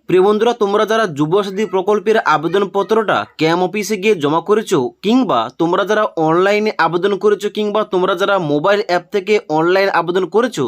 প্রিয় বন্ধুরা, তোমরা যারা যুবসাথী প্রকল্পের আবেদনপত্রটা ক্যাম্প অফিসে গিয়ে জমা করেছো, কিংবা তোমরা যারা অনলাইনে আবেদন করেছো, কিংবা তোমরা যারা মোবাইল অ্যাপ থেকে অনলাইন আবেদন করেছো,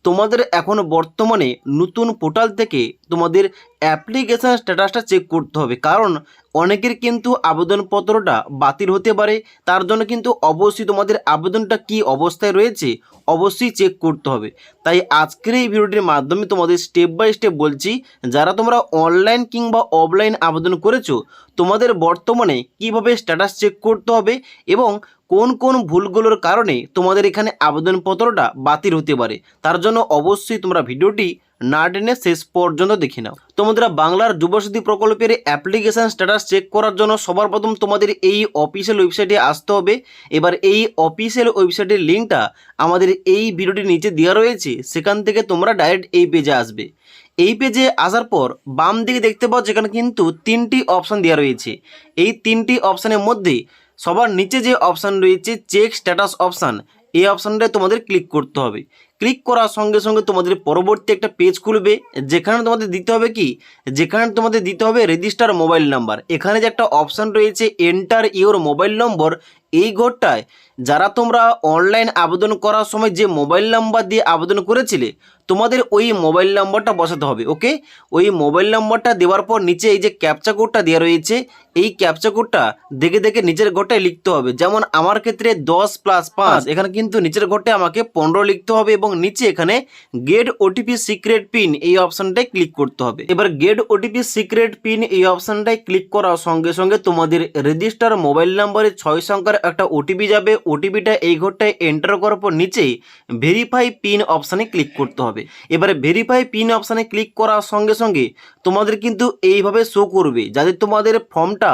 তোমাদের এখন বর্তমানে নতুন পোর্টাল থেকে তোমাদের অ্যাপ্লিকেশান স্ট্যাটাসটা চেক করতে হবে। কারণ অনেকের কিন্তু আবেদনপত্রটা বাতিল হতে পারে, তার জন্য কিন্তু অবশ্যই তোমাদের আবেদনটা কি অবস্থায় রয়েছে অবশ্যই চেক করতে হবে। তাই আজকের এই ভিডিওটির মাধ্যমে তোমাদের স্টেপ বাই স্টেপ বলছি, যারা তোমরা অনলাইন কিংবা অফলাইন আবেদন করেছো, তোমাদের বর্তমানে কিভাবে স্ট্যাটাস চেক করতে হবে এবং কোন কোন ভুলগুলোর কারণে তোমাদের এখানে আবেদনপত্রটা বাতিল হতে পারে, তার জন্য অবশ্যই তোমরা ভিডিওটি না টেনে শেষ পর্যন্ত দেখে নাও। তোমরা বাংলার যুবসাথী প্রকল্পের অ্যাপ্লিকেশান স্ট্যাটাস চেক করার জন্য সবার প্রথম তোমাদের এই অফিসিয়াল ওয়েবসাইটে আসতে হবে। এবার এই অফিসিয়াল ওয়েবসাইটের লিঙ্কটা আমাদের এই ভিডিওটির নিচে দেওয়া রয়েছে, সেখান থেকে তোমরা ডাইরেক্ট এই পেজে আসবে। এই পেজে আসার পর বাম দিকে দেখতে পাও যেখানে কিন্তু তিনটি অপশান দেওয়া রয়েছে। এই তিনটি অপশানের মধ্যে সবার নিচে যে অপশান রয়েছে চেক স্ট্যাটাস অপশান, এই অপশানটায় তোমাদের ক্লিক করতে হবে। ক্লিক করার সঙ্গে সঙ্গে তোমাদের পরবর্তী একটা পেজ খুলবে, যেখানে তোমাদের দিতে হবে কি, যেখানে তোমাদের দিতে হবে রেজিস্টার মোবাইল নাম্বার। এখানে যে একটা অপশান রয়েছে এন্টার ইওর মোবাইল নম্বর, এই ঘরটায় যারা তোমরা অনলাইন আবেদন করার সময় যে মোবাইল নাম্বার দিয়ে আবেদন করেছিলে, তোমাদের ওই মোবাইল নাম্বারটা বসাতে হবে। ওকে, ওই মোবাইল নাম্বারটা দেওয়ার পর নিচে এই যে ক্যাপচা কোডটা দেওয়া রয়েছে, এই ক্যাপচা কোডটা দেখে দেখে নিচের ঘরটায় লিখতে হবে। যেমন আমার ক্ষেত্রে 10+5, এখানে কিন্তু নিচের ঘরটায় আমাকে 15 লিখতে হবে এবং নিচে এখানে গেট ওটিপি সিক্রেট পিন এই অপশানটায় ক্লিক করতে হবে। এবার গেট ওটিপি সিক্রেট পিন এই অপশানটায় ক্লিক করার সঙ্গে সঙ্গে তোমাদের রেজিস্টার মোবাইল নাম্বারে 6 সংখ্যার একটা ওটিপি যাবে। ওটিপিটা এই ঘরটায় এন্টার করার পর নিচে ভেরিফাই পিন অপশানে ক্লিক করতে হবে। এবারে ভেরিফাই পিন অপশানে ক্লিক করার সঙ্গে সঙ্গে তোমাদের কিন্তু এইভাবে শো করবে যাতে তোমাদের ফর্মটা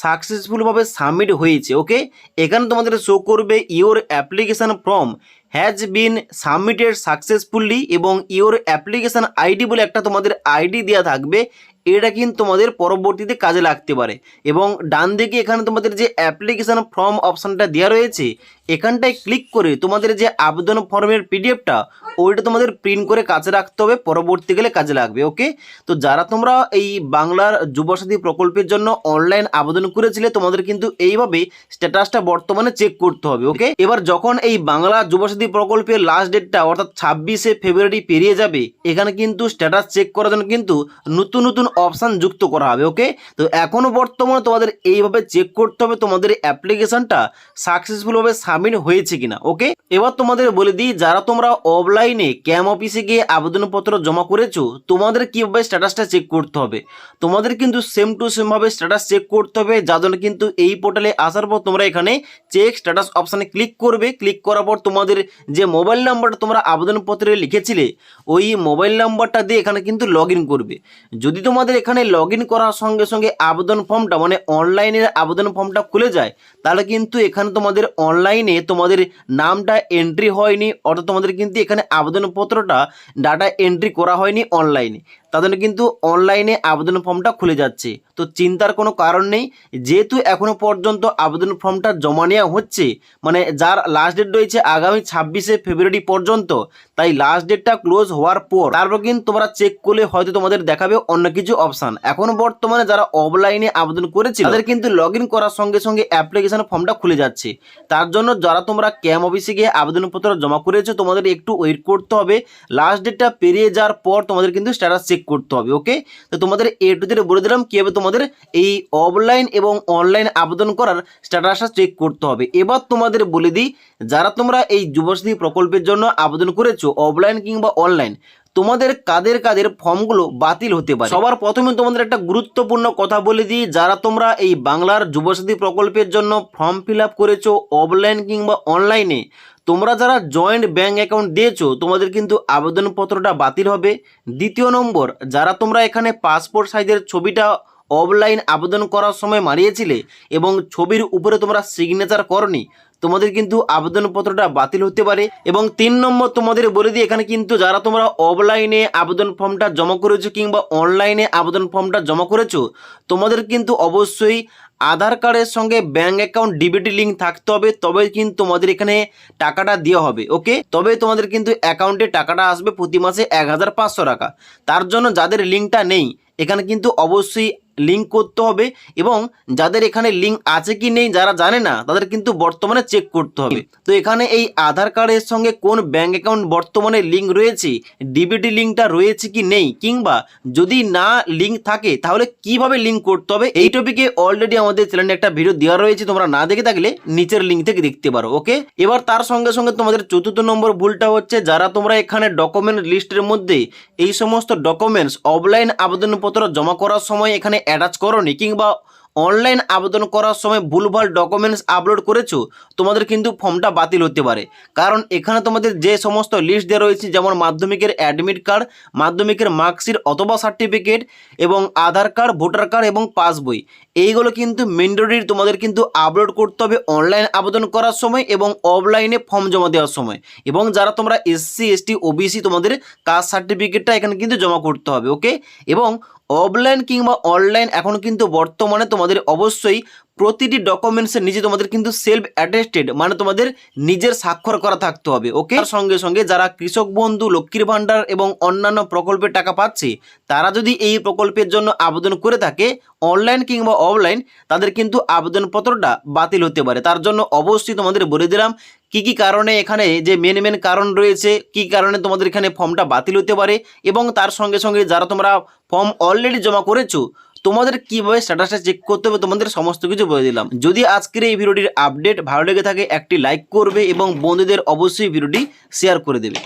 সাকসেসফুলভাবে সাবমিট হয়েছে। ওকে, এখানে তোমাদের শো করবে your application form has been submitted successfully এবং ইওর অ্যাপ্লিকেশান আইডি বলে একটা তোমাদের আইডি দেওয়া থাকবে। এটা কিন্তু তোমাদের পরবর্তীতে কাজে লাগতে পারে। এবং ডান দিকে এখানে তোমাদের যে অ্যাপ্লিকেশান ফর্ম অপশানটা দেওয়া রয়েছে, এখানটায় ক্লিক করে তোমাদের যে আবেদন ফর্মের পিডিএফটা ওইটা তোমাদের প্রিন্ট করে কাছে রাখতে হবে, পরবর্তীকালে কাজে লাগবে। ওকে, তো যারা তোমরা এই বাংলার যুবসাথী প্রকল্পের জন্য অনলাইন আবেদন করেছিলে, তোমাদের কিন্তু এইভাবে স্ট্যাটাসটা বর্তমানে চেক করতে হবে। ওকে, এবার যখন এই বাংলা যুবসাথী প্রকল্পের লাস্ট ডেটটা অর্থাৎ 26শে ফেব্রুয়ারি পেরিয়ে যাবে, এখানে কিন্তু স্ট্যাটাস চেক করার জন্য কিন্তু নতুন নতুন অপশান যুক্ত করা হবে। ওকে, তো এখনও বর্তমানে তোমাদের এইভাবে চেক করতে হবে তোমাদের অ্যাপ্লিকেশনটা সাকসেসফুলভাবে সাবমিট হয়েছে কিনা। ওকে, এবার তোমাদের বলে দিই, যারা তোমরা অফলাইনে ক্যাম্প অফিসে গিয়ে আবেদনপত্র জমা করেছো, তোমাদের কীভাবে স্ট্যাটাসটা চেক করতে হবে। তোমাদের কিন্তু সেম টু সেমভাবে স্ট্যাটাস চেক করতে হবে, যার জন্য কিন্তু এই পোর্টালে আসার পর তোমরা এখানে চেক স্ট্যাটাস অপশানে ক্লিক করবে। ক্লিক করার পর তোমাদের যে মোবাইল নাম্বারটা তোমরা আবেদনপত্রে লিখেছিলে, ওই মোবাইল নাম্বারটা দিয়ে এখানে কিন্তু লগ ইন করবে। যদি তোমাদের এখানে লগ ইন করার সঙ্গে সঙ্গে আবেদন ফর্মটা মানে অনলাইনের আবেদন ফর্মটা খুলে যায়, তাহলে কিন্তু এখানে তোমাদের অনলাইনে তোমাদের নামটা এন্ট্রি হয়নি, অর্থাৎ তোমাদের কিন্তু এখানে আবেদনপত্রটা ডাটা এন্ট্রি করা হয়নি অনলাইনে, তাদের কিন্তু অনলাইনে আবেদন ফর্মটা খুলে যাচ্ছে। তো চিন্তার কোনো কারণ নেই, যেহেতু এখনও পর্যন্ত আবেদন ফর্মটা জমা নেওয়া হচ্ছে, মানে যার লাস্ট ডেট রয়েছে আগামী 26শে ফেব্রুয়ারি পর্যন্ত, তাই লাস্ট ডেটটা ক্লোজ হওয়ার পর তারপর কিন্তু তোমরা চেক করলে হয়তো তোমাদের দেখাবে অন্য কিছু অপশান। এখন বর্তমানে যারা অফলাইনে আবেদন করেছে তাদের কিন্তু লগ ইন করার সঙ্গে সঙ্গে অ্যাপ্লিকেশন ফর্মটা খুলে যাচ্ছে। তার জন্য যারা তোমরা ক্যাম্প অফিসে গিয়ে আবেদনপত্র জমা করেছো, তোমাদের একটু ওয়েট করতে হবে। লাস্ট ডেটটা পেরিয়ে যাওয়ার পর তোমাদের কিন্তু স্ট্যাটাস চেক করতে হবে। ওকে, তো তোমাদের এ টু জেড বলে দিলাম কীভাবে তোমাদের এই অফলাইন এবং অনলাইন আবেদন করার স্ট্যাটাসটা চেক করতে হবে। এবার তোমাদের বলে দিই, যারা তোমরা এই যুবসাথী প্রকল্পের জন্য আবেদন করেছো অফলাইন কিংবা অনলাইন, তোমাদের কাদের কাদের ফর্মগুলো বাতিল হতে পারে। সবার প্রথমে তোমাদের একটা গুরুত্বপূর্ণ কথা বলে দিই, যারা তোমরা এই বাংলার যুবসাথী প্রকল্পের জন্য ফর্ম ফিল আপ করেছো অফলাইন কিংবা অনলাইনে, তোমরা যারা জয়েন্ট ব্যাঙ্ক অ্যাকাউন্ট দিয়েছো, তোমাদের কিন্তু আবেদনপত্রটা বাতিল হবে। দ্বিতীয় নম্বর, যারা তোমরা এখানে পাসপোর্ট সাইজের ছবিটা অফলাইন আবেদন করার সময় মারিয়েছিলে এবং ছবির উপরে তোমরা সিগনেচার করনি, তোমাদের কিন্তু আবেদনপত্রটা বাতিল হতে পারে। এবং 3 নম্বর তোমাদের বলে দিই, এখানে কিন্তু যারা তোমরা অফলাইনে আবেদন ফর্মটা জমা করেছো কিংবা অনলাইনে আবেদন ফর্মটা জমা করেছো, তোমাদের কিন্তু অবশ্যই আধার কার্ডের সঙ্গে ব্যাঙ্ক অ্যাকাউন্ট ডিবিটি লিঙ্ক থাকতে হবে, তবে কিন্তু তোমাদের এখানে টাকাটা দেওয়া হবে। ওকে, তবে তোমাদের কিন্তু অ্যাকাউন্টে টাকাটা আসবে প্রতি মাসে 1500 টাকা। তার জন্য যাদের লিঙ্কটা নেই এখানে কিন্তু অবশ্যই লিঙ্ক করতে হবে, এবং যাদের এখানে লিঙ্ক আছে কি নেই যারা জানে না তাদের কিন্তু বর্তমানে চেক করতে হবে। তো এখানে এই আধার কার্ডের সঙ্গে কোন ব্যাঙ্ক অ্যাকাউন্ট বর্তমানে লিঙ্ক রয়েছে, ডিবিটি লিঙ্কটা রয়েছে কি নেই, কিংবা যদি না লিঙ্ক থাকে তাহলে কিভাবে লিঙ্ক করতে হবে, এই টপিকে অলরেডি আমাদের চ্যানেলে একটা ভিডিও দেওয়া রয়েছে, তোমরা না দেখে থাকলে নিচের লিঙ্ক থেকে দেখতে পারো। ওকে, এবার তার সঙ্গে সঙ্গে তোমাদের চতুর্থ নম্বর ভুলটা হচ্ছে, যারা তোমরা এখানে ডকুমেন্ট লিস্টের মধ্যে এই সমস্ত ডকুমেন্টস অফলাইন আবেদনপত্র জমা করার সময় এখানে অ্যাটাচ করোনি, কিংবা অনলাইন আবেদন করার সময় ভুলভাল ডকুমেন্টস আপলোড করেছো, তোমাদের কিন্তু ফর্মটা বাতিল হতে পারে। কারণ এখানে তোমাদের যে সমস্ত লিস্ট দেওয়া রয়েছে, যেমন মাধ্যমিকের অ্যাডমিট কার্ড, মাধ্যমিকের মার্কশিট অথবা সার্টিফিকেট, এবং আধার কার্ড, ভোটার কার্ড এবং পাসবই, এইগুলো কিন্তু ম্যান্ডেটরি তোমাদের কিন্তু আপলোড করতে হবে অনলাইন আবেদন করার সময় এবং অফলাইনে ফর্ম জমা দেওয়ার সময়। এবং যারা তোমরা এসসি এসটি ওবিসি, তোমাদের কাস্ট সার্টিফিকেটটা এখানে কিন্তু জমা করতে হবে। ওকে, এবং অফলাইন কিংবা অনলাইন এখন কিন্তু বর্তমানে তোমাদের অবশ্যই প্রতিটি ডকুমেন্টসের নিচে তোমাদের কিন্তু সেলফ অ্যাটেস্টেড, মানে তোমাদের নিজের স্বাক্ষর করা থাকতে হবে। ওকে, তার সঙ্গে সঙ্গে যারা কৃষক বন্ধু, লক্ষ্মীর ভাণ্ডার এবং অন্যান্য প্রকল্পের টাকা পাচ্ছে, তারা যদি এই প্রকল্পের জন্য আবেদন করে থাকে অনলাইন কিংবা অফলাইন, তাদের কিন্তু আবেদনপত্রটা বাতিল হতে পারে। তার জন্য অবশ্যই তোমাদের বলে দিলাম কি কি কারণে, এখানে যে মেন কারণ রয়েছে, কি কারণে তোমাদের এখানে ফর্মটা বাতিল হতে পারে, এবং তার সঙ্গে সঙ্গে যারা তোমরা ফর্ম অলরেডি জমা করেছো তোমাদের কিভাবে স্ট্যাটাসটা চেক করতে হবে, তোমাদের সমস্ত কিছু বলে দিলাম। যদি আজকের এই ভিডিওটির আপডেট ভালো লেগে থাকে একটি লাইক করবে এবং বন্ধুদের অবশ্যই ভিডিওটি শেয়ার করে দেবে।